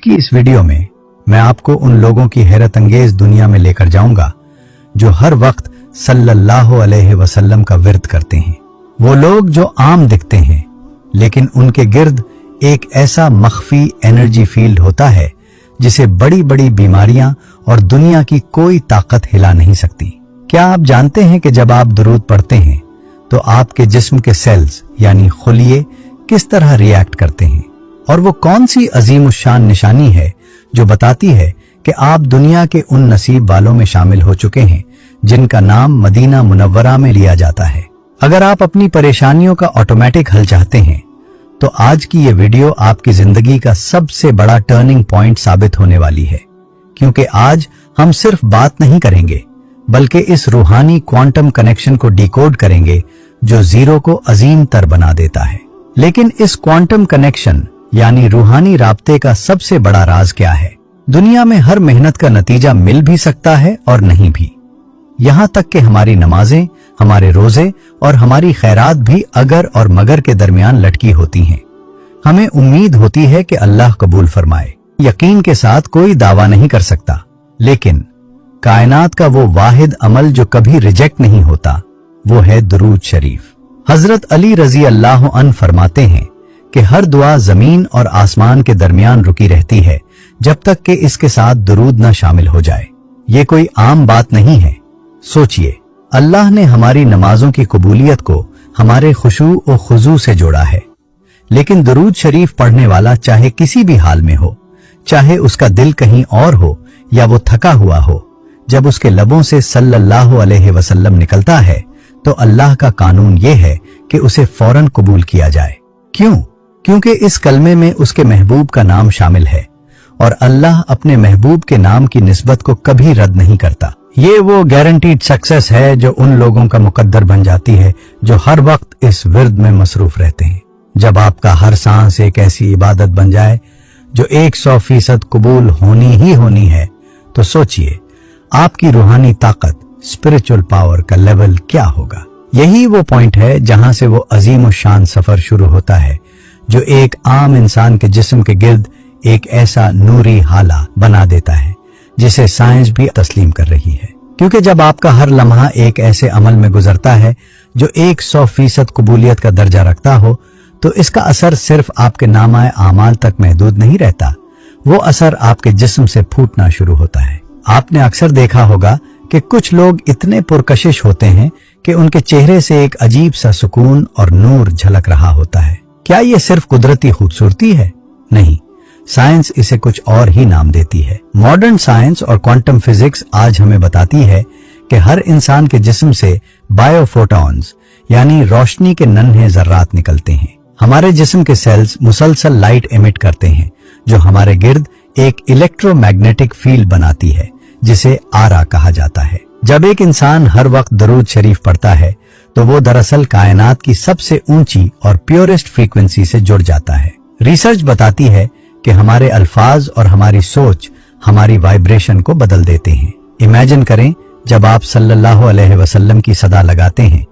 की इस वीडियो में मैं आपको उन लोगों की हैरत अंगेज दुनिया में लेकर जाऊंगा जो हर वक्त सल्लल्लाहु अलैहि वसल्लम का विर्द करते हैं। वो लोग जो आम दिखते हैं लेकिन उनके गिर्द एक ऐसा मख्फी एनर्जी फील्ड होता है जिसे बड़ी बड़ी बीमारियां और दुनिया की कोई ताकत हिला नहीं सकती। क्या आप जानते हैं कि जब आप दुरूद पढ़ते हैं तो आपके जिस्म के सेल्स यानी खुलिये किस तरह रिएक्ट करते हैं, और वो कौन सी अजीमुशान निशानी है जो बताती है कि आप दुनिया के उन नसीब वालों में शामिल हो चुके हैं जिनका नाम मदीना मुनव्वरा में लिया जाता है। अगर आप अपनी परेशानियों का ऑटोमेटिक हल चाहते हैं तो आज की ये वीडियो आपकी जिंदगी का सबसे बड़ा टर्निंग पॉइंट साबित होने वाली है, क्योंकि आज हम सिर्फ बात नहीं करेंगे बल्कि इस रूहानी क्वांटम कनेक्शन को डिकोड करेंगे जो जीरो को अजीम तर बना देता है। लेकिन इस क्वांटम कनेक्शन यानी रूहानी राब्ते का सबसे बड़ा राज क्या है? दुनिया में हर मेहनत का नतीजा मिल भी सकता है और नहीं भी। यहाँ तक कि हमारी नमाजें, हमारे रोजे और हमारी खैरात भी अगर और मगर के दरमियान लटकी होती हैं। हमें उम्मीद होती है कि अल्लाह कबूल फरमाए। यकीन के साथ कोई दावा नहीं कर सकता, लेकिन कायनात का वो वाहिद अमल जो कभी रिजेक्ट नहीं होता वो है दुरूद शरीफ। हजरत अली रजी अल्लाह अन्हु फरमाते हैं कि हर दुआ जमीन और आसमान के दरमियान रुकी रहती है जब तक कि इसके साथ दुरूद न शामिल हो जाए। ये कोई आम बात नहीं है। सोचिए, अल्लाह ने हमारी नमाजों की कबूलियत को हमारे खुशू और खुजू से जोड़ा है, लेकिन दुरूद शरीफ पढ़ने वाला चाहे किसी भी हाल में हो, चाहे उसका दिल कहीं और हो या वो थका हुआ हो, जब उसके लबों से सल्लल्लाहु अलैहि वसल्लम निकलता है तो अल्लाह का कानून ये है कि उसे फौरन कबूल किया जाए। क्यों? क्योंकि इस कलमे में उसके महबूब का नाम शामिल है और अल्लाह अपने महबूब के नाम की निस्बत को कभी रद्द नहीं करता। ये वो गारंटीड सक्सेस है जो उन लोगों का मुकद्दर बन जाती है जो हर वक्त इस विर्द में मसरूफ रहते हैं। जब आपका हर सांस एक ऐसी इबादत बन जाए जो 100% कबूल होनी ही होनी है, तो सोचिए आपकी रूहानी ताकत, स्पिरिचुअल पावर का लेवल क्या होगा। यही वो पॉइंट है जहां से वो अजीम और शान सफर शुरू होता है जो एक आम इंसान के जिस्म के गिर्द एक ऐसा नूरी हाला बना देता है जिसे साइंस भी तस्लीम कर रही है। क्योंकि जब आपका हर लम्हा एक ऐसे अमल में गुजरता है जो 100% कबूलियत का दर्जा रखता हो, तो इसका असर सिर्फ आपके नामाए आमाल तक महदूद नहीं रहता, वो असर आपके जिस्म से फूटना शुरू होता है। आपने अक्सर देखा होगा कि कुछ लोग इतने पुरकशिश होते हैं कि उनके चेहरे से एक अजीब सा सुकून और नूर झलक रहा होता है। क्या ये सिर्फ कुदरती खूबसूरती है? नहीं, साइंस इसे कुछ और ही नाम देती है। मॉडर्न साइंस और क्वांटम फिजिक्स आज हमें बताती है कि हर इंसान के जिस्म से बायोफोटॉन्स यानी रोशनी के नन्हे जर्रात निकलते हैं। हमारे जिस्म के सेल्स मुसलसल लाइट एमिट करते हैं जो हमारे गिर्द एक इलेक्ट्रोमैग्नेटिक फील्ड बनाती है जिसे आरा कहा जाता है। जब एक इंसान हर वक्त दरूद शरीफ पढ़ता है तो वो दरअसल कायनात की सबसे ऊंची और प्योरेस्ट फ्रीक्वेंसी से जुड़ जाता है। रिसर्च बताती है कि हमारे अल्फाज और हमारी सोच हमारी वाइब्रेशन को बदल देते हैं। इमेजिन करें, जब आप सल्लल्लाहु अलैहि वसल्लम की सदा लगाते हैं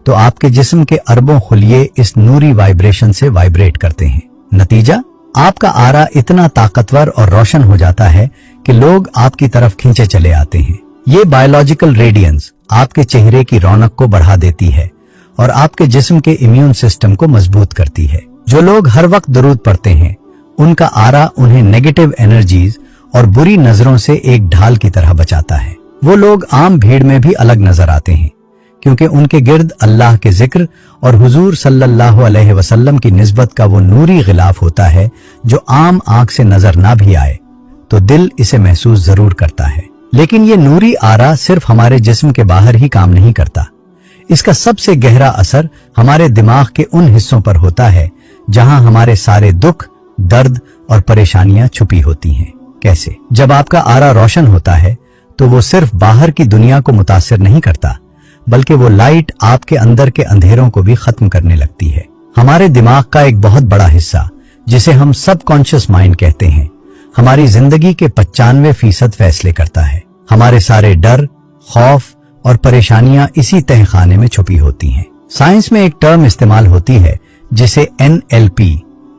तो आपके जिस्म के अरबों खुलिये इस नूरी वाइब्रेशन से वाइब्रेट करते हैं। नतीजा, आपका आरा इतना ताकतवर और रोशन हो जाता है कि लोग आपकी तरफ खींचे चले आते हैं। ये बायोलॉजिकल रेडियंस आपके चेहरे की रौनक को बढ़ा देती है और आपके जिस्म के इम्यून सिस्टम को मजबूत करती है। जो लोग हर वक्त दरूद पढ़ते हैं उनका आरा उन्हें नेगेटिव एनर्जीज और बुरी नजरों से एक ढाल की तरह बचाता है। वो लोग आम भीड़ में भी अलग नजर आते हैं क्योंकि उनके गिर्द अल्लाह के जिक्र और हुजूर सल्लल्लाहु अलैहि वसल्लम की निस्बत का वो नूरी गिलाफ होता है जो आम आंख से नजर ना भी आए तो दिल इसे महसूस जरूर करता है। लेकिन ये नूरी आरा सिर्फ हमारे जिस्म के बाहर ही काम नहीं करता। इसका सबसे गहरा असर हमारे दिमाग के उन हिस्सों पर होता है जहां हमारे सारे दुख, दर्द और परेशानियां छुपी होती हैं। कैसे? जब आपका आरा रोशन होता है तो वो सिर्फ बाहर की दुनिया को मुतासिर नहीं करता, बल्कि वो लाइट आपके अंदर के अंधेरों को भी खत्म करने लगती है। हमारे दिमाग का एक बहुत बड़ा हिस्सा जिसे हम सबकॉन्शियस माइंड कहते हैं, हमारी जिंदगी के 95% फैसले करता है। हमारे सारे डर, खौफ और परेशानियां इसी तहखाने में छुपी होती हैं। साइंस में एक टर्म इस्तेमाल होती है जिसे NLP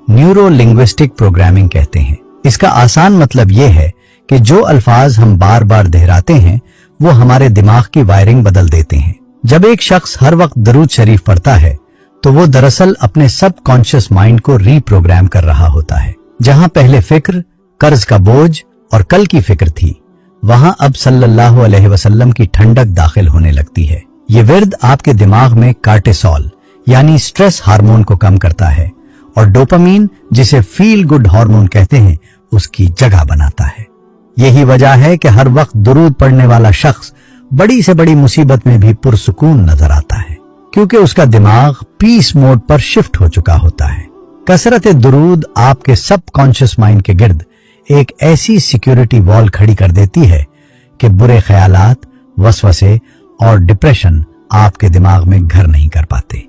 न्यूरो लिंग्विस्टिक प्रोग्रामिंग कहते हैं। इसका आसान मतलब ये है कि जो अल्फाज हम बार बार दोहराते हैं वो हमारे दिमाग की वायरिंग बदल देते हैं। जब एक शख्स हर वक्त दरूद शरीफ पढ़ता है तो वो दरअसल अपने सब कॉन्शियस माइंड को रीप्रोग्राम कर रहा होता है। जहां पहले फिक्र, कर्ज का बोझ और कल की फिक्र थी, वहां अब सल्लल्लाहु अलैहि वसल्लम की ठंडक दाखिल होने लगती है। ये विर्द आपके दिमाग में कार्टिसोल यानी स्ट्रेस हार्मोन को कम करता है और डोपामीन, जिसे फील गुड हार्मोन कहते हैं, उसकी जगह बनाता है। यही वजह है कि हर वक्त दुरूद पढ़ने वाला शख्स बड़ी से बड़ी मुसीबत में भी पुरसुकून नजर आता है, क्योंकि उसका दिमाग पीस मोड पर शिफ्ट हो चुका होता है। कसरत दुरूद आपके सब कॉन्शियस माइंड के गिर्द एक ऐसी सिक्योरिटी वॉल खड़ी कर देती है कि बुरे ख्यालात, वसवसे और डिप्रेशन आपके दिमाग में घर नहीं कर पाते।